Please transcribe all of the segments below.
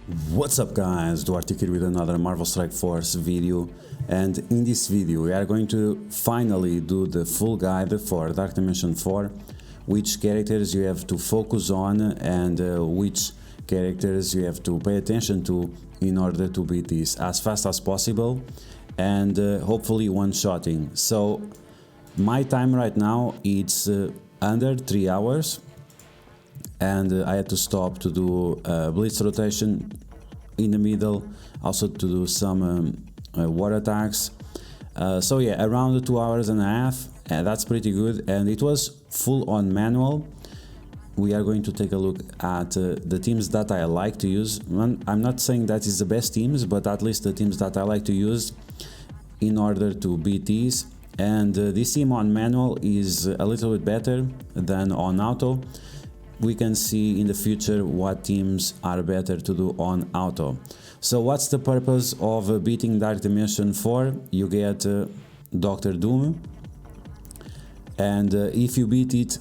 What's up guys, Duarte here with another Marvel Strike Force video, and in this video we are going to finally do the full guide for Dark Dimension 4, which characters you have to focus on and which characters you have to pay attention to in order to beat this as fast as possible and hopefully one-shotting. So my time right now it's under 3 hours. And I had to stop to do blitz rotation in the middle, also to do some war attacks. So yeah, around 2 hours and a half, that's pretty good, and it was full on manual. We are going to take a look at the teams that I like to use. I'm not saying that is the best teams, but at least the teams that I like to use in order to beat these. And this team on manual is a little bit better than on auto. We can see in the future what teams are better to do on auto. So what's the purpose of beating Dark Dimension 4? You get Doctor Doom, and if you beat it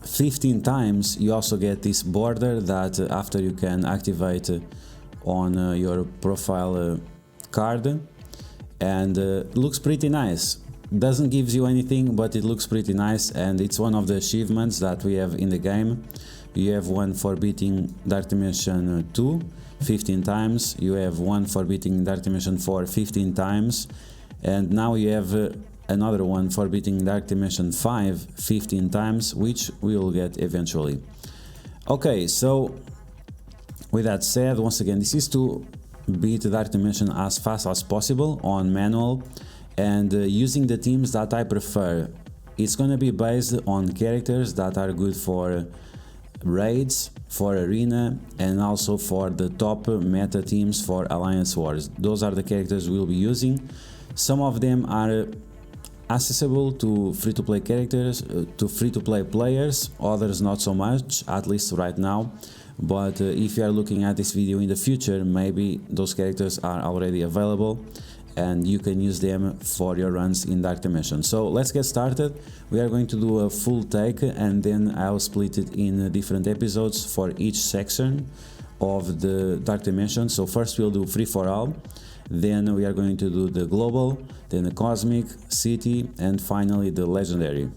15 times you also get this border that after you can activate on your profile card, and looks pretty nice. Doesn't give you anything, but it looks pretty nice, and it's one of the achievements that we have in the game. You have one for beating Dark Dimension 2 15 times, you have one for beating Dark Dimension 4 15 times, and now you have another one for beating Dark Dimension 5 15 times, which we will get eventually. Okay, so with that said, once again, this is to beat Dark Dimension as fast as possible on manual. And using the teams that I prefer, it's gonna be based on characters that are good for raids, for arena, and also for the top meta teams for Alliance Wars. Those are the characters we'll be using. Some of them are accessible to free-to-play characters, to free-to-play players, others not so much, at least right now. But if you are looking at this video in the future, maybe those characters are already available and you can use them for your runs in Dark Dimension. So let's get started. We are going to do a full take, and then I'll split it in different episodes for each section of the Dark Dimension. So first we'll do Free for All, then we are going to do the Global, then the Cosmic, City, and finally the Legendary.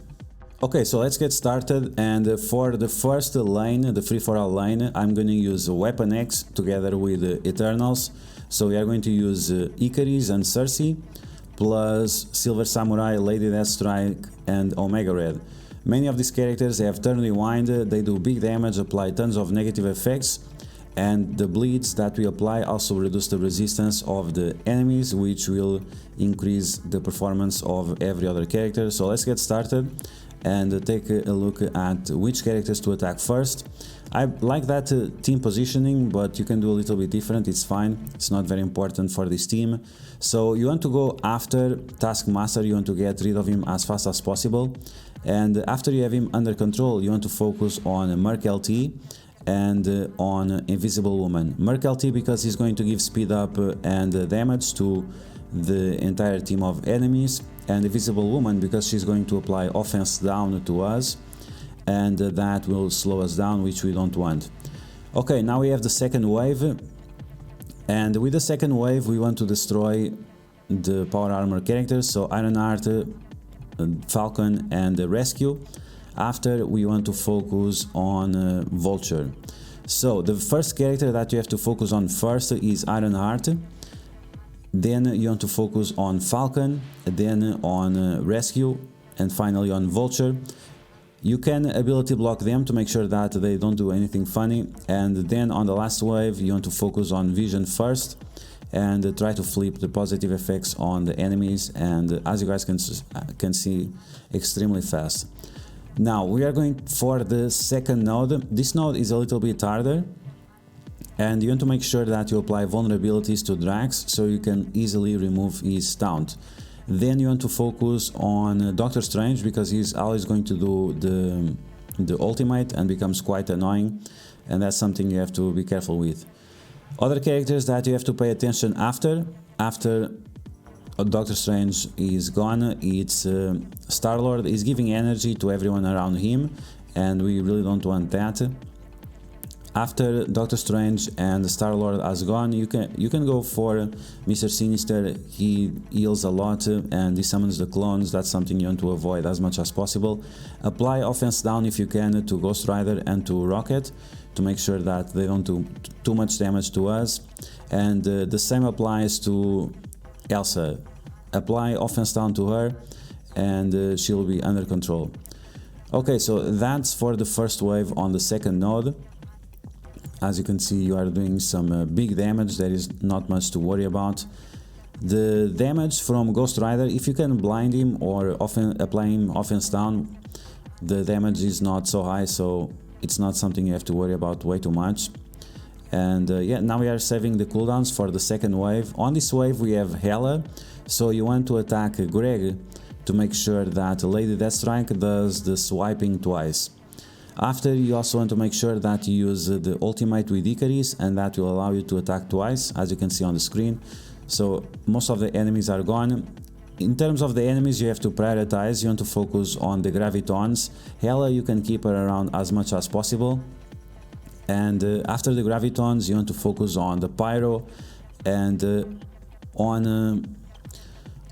Okay, so let's get started, and for the first lane, the Free for All lane, I'm going to use Weapon X together with Eternals. So we are going to use Icarus and Cersei, plus Silver Samurai, Lady Deathstrike, and Omega Red. Many of these characters have Turn Rewind, they do big damage, apply tons of negative effects, and the bleeds that we apply also reduce the resistance of the enemies, which will increase the performance of every other character. So let's get started and take a look at which characters to attack first. I like that team positioning, but you can do a little bit different, it's fine, it's not very important for this team. So you want to go after Taskmaster, you want to get rid of him as fast as possible, and after you have him under control, you want to focus on Merc LT and on Invisible Woman. Merc LT because he's going to give speed up and damage to the entire team of enemies, and Invisible Woman because she's going to apply offense down to us, and that will slow us down, which we don't want. Okay, now we have the second wave, and with the second wave we want to destroy the power armor characters, so Ironheart, Falcon, and Rescue. After, we want to focus on Vulture. So the first character that you have to focus on first is Ironheart, then you want to focus on Falcon, then on Rescue, and finally on Vulture. You can ability block them to make sure that they don't do anything funny, and then on the last wave you want to focus on Vision first and try to flip the positive effects on the enemies, and as you guys can see, extremely fast. Now we are going for the second node. This node is a little bit harder, and you want to make sure that you apply vulnerabilities to Drax so you can easily remove his taunt. Then you want to focus on Doctor Strange because he's always going to do the ultimate and becomes quite annoying, and that's something you have to be careful with. Other characters that you have to pay attention after Doctor Strange is gone, it's Star-Lord is giving energy to everyone around him, and we really don't want that. After Doctor Strange and Star-Lord has gone, you can go for Mr. Sinister. He heals a lot and he summons the clones. That's something you want to avoid as much as possible. Apply offense down if you can to Ghost Rider and to Rocket to make sure that they don't do too much damage to us. And the same applies to Elsa. Apply offense down to her and she'll be under control. Okay, so that's for the first wave on the second node. As you can see, you are doing some big damage. There is not much to worry about. The damage from Ghost Rider, if you can blind him or apply him offense down, the damage is not so high, so it's not something you have to worry about way too much. And yeah, now we are saving the cooldowns for the second wave. On this wave we have Hela, so you want to attack Greg to make sure that Lady Deathstrike does the swiping twice. After, you also want to make sure that you use the ultimate with Icarus, and that will allow you to attack twice, as you can see on the screen. So most of the enemies are gone. In terms of the enemies, you have to prioritize. You want to focus on the Gravitons. Hela, you can keep her around as much as possible. And after the Gravitons, you want to focus on the Pyro and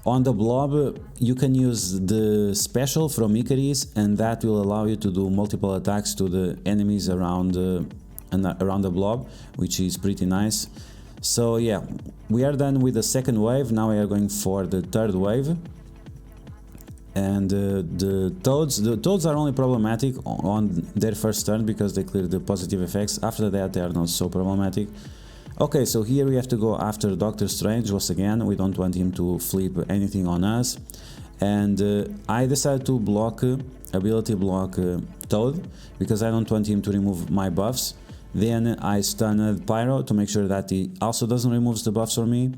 on the Blob. You can use the special from Icarus, and that will allow you to do multiple attacks to the enemies around the Blob, which is pretty nice. So yeah, we are done with the second wave. Now we are going for the third wave. And the Toads are only problematic on their first turn because they clear the positive effects. After that, they are not so problematic. Okay, so here we have to go after Doctor Strange once again. We don't want him to flip anything on us. And I decided to block, ability block Toad, because I don't want him to remove my buffs. Then I stunned Pyro to make sure that he also doesn't remove the buffs for me.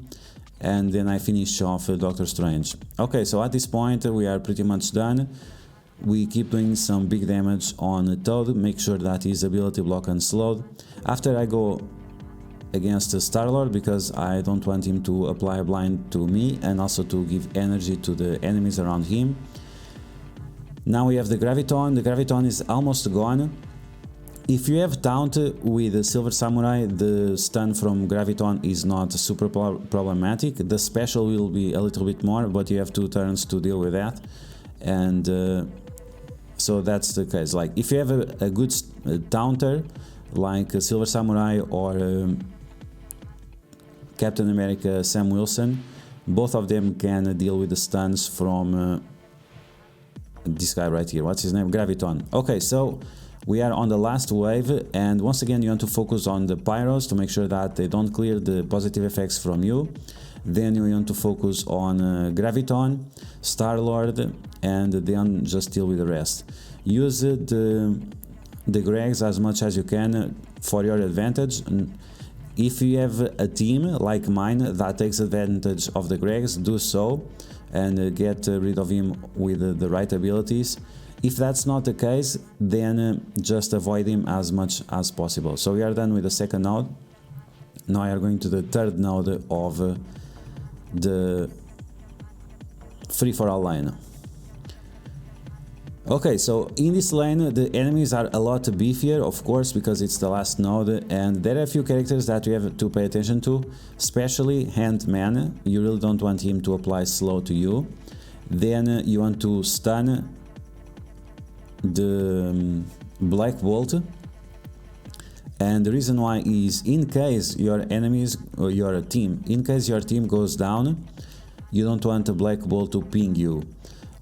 And then I finish off Doctor Strange. Okay, so at this point we are pretty much done. We keep doing some big damage on Toad, make sure that his ability block unslowed. After, I go against Star-Lord because I don't want him to apply a blind to me and also to give energy to the enemies around him. Now we have the Graviton. The Graviton is almost gone. If you have Taunt with the Silver Samurai, the stun from Graviton is not super problematic. The special will be a little bit more, but you have 2 turns to deal with that. And so that's the case. Like, if you have a good Taunter like Silver Samurai or Captain America Sam Wilson, both of them can deal with the stuns from this guy right here. What's his name? Graviton. Okay, so we are on the last wave, and once again you want to focus on the Pyros to make sure that they don't clear the positive effects from you. Then you want to focus on Graviton, Star-Lord, and then just deal with the rest. Use the Gregs as much as you can for your advantage. If you have a team like mine that takes advantage of the Gregs, do so and get rid of him with the right abilities. If that's not the case, then just avoid him as much as possible. So we are done with the second node. Now we are going to the third node of the free-for-all lane. Okay, so in this lane the enemies are a lot beefier, of course, because it's the last node, and there are a few characters that we have to pay attention to, especially Ant-Man. You really don't want him to apply slow to you. Then you want to stun the Black Bolt, and the reason why is in case your enemies or your team, in case your team goes down, you don't want a Black Bolt to ping you.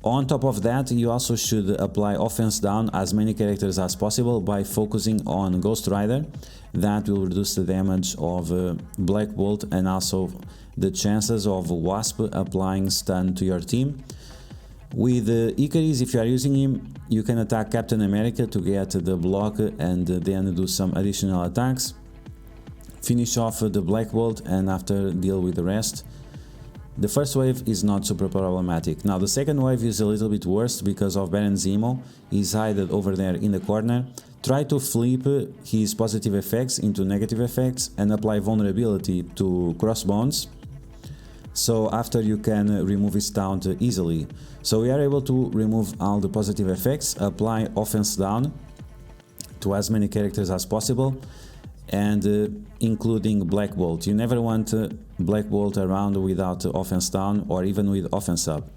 On top of that, you also should apply offense down as many characters as possible by focusing on Ghost Rider. That will reduce the damage of Black Bolt and also the chances of Wasp applying stun to your team. With Icarus, if you are using him, you can attack Captain America to get the block and then do some additional attacks. Finish off the Black Bolt and after deal with the rest. The first wave is not super problematic. Now the second wave is a little bit worse because of Baron Zemo. He's hidden over there in the corner. Try to flip his positive effects into negative effects and apply vulnerability to Crossbones. So after you can remove his taunt easily. So we are able to remove all the positive effects, apply offense down to as many characters as possible, and including Black Bolt. You never want Black Bolt around without offense down or even with offense up.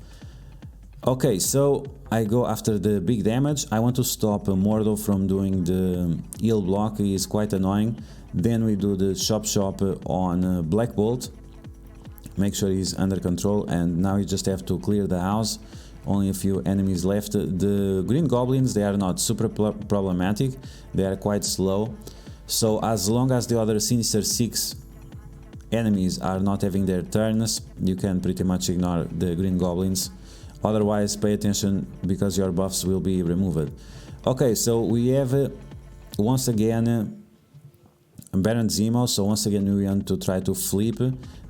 Okay, so I go after the big damage. I want to stop Mordo from doing the heal block, he is quite annoying. Then we do the chop on Black Bolt, make sure he's under control, and now you just have to clear the house. Only a few enemies left. The green goblins, they are not super problematic, they are quite slow. So as long as the other Sinister 6 enemies are not having their turns, you can pretty much ignore the green goblins. Otherwise, pay attention because your buffs will be removed. Okay, so we have once again Baron Zemo, so once again we want to try to flip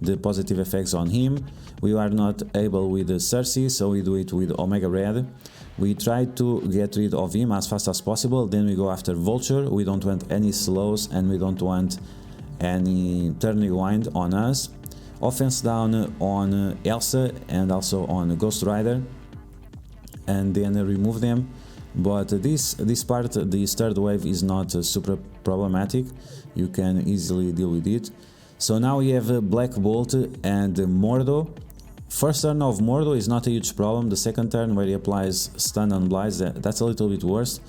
the positive effects on him. We are not able with Cersei, so we do it with Omega Red. We try to get rid of him as fast as possible, then we go after Vulture. We don't want any slows and we don't want any turn rewind on us. Offense down on Elsa and also on Ghost Rider, and then remove them. But this part, this third wave, is not super problematic, you can easily deal with it. So now we have Black Bolt and Mordo. First turn of Mordo is not a huge problem, the second turn where he applies stun and blights, that's a little bit worse.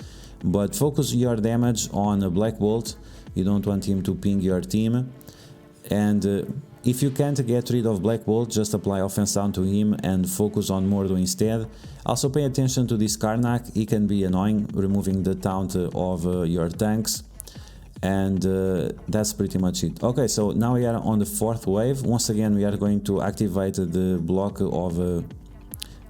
But focus your damage on Black Bolt, you don't want him to ping your team. And if you can't get rid of Black Bolt, just apply offense down to him and focus on Mordo instead. Also pay attention to this Karnak, he can be annoying, removing the taunt of your tanks. And that's pretty much it. Okay, so now we are on the fourth wave. Once again, we are going to activate the block of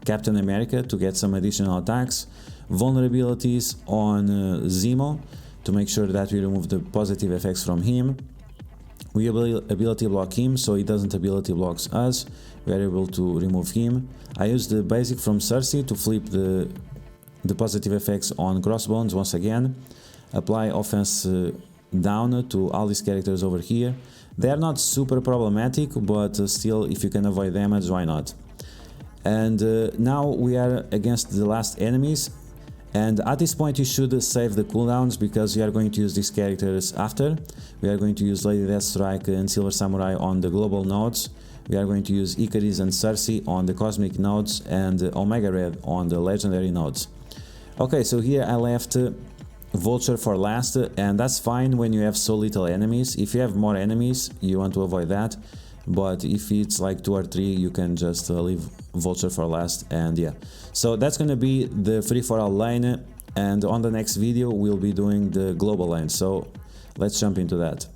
Captain America to get some additional attacks. Vulnerabilities on Zemo to make sure that we remove the positive effects from him. We ability block him, so he doesn't ability blocks us. We are able to remove him. I use the basic from Cersei to flip the positive effects on Crossbones once again. Apply offense down to all these characters over here. They are not super problematic, but still, if you can avoid damage, why not? And now we are against the last enemies. And at this point you should save the cooldowns because we are going to use these characters after. We are going to use Lady Deathstrike and Silver Samurai on the global nodes. We are going to use Icarus and Cersei on the cosmic nodes and Omega Red on the legendary nodes. Okay, so here I left Vulture for last, and that's fine when you have so little enemies. If you have more enemies, you want to avoid that. But if it's like 2 or 3, you can just leave Vulture for last, and yeah. So that's gonna be the free-for-all lane, and on the next video we'll be doing the global lane, so let's jump into that.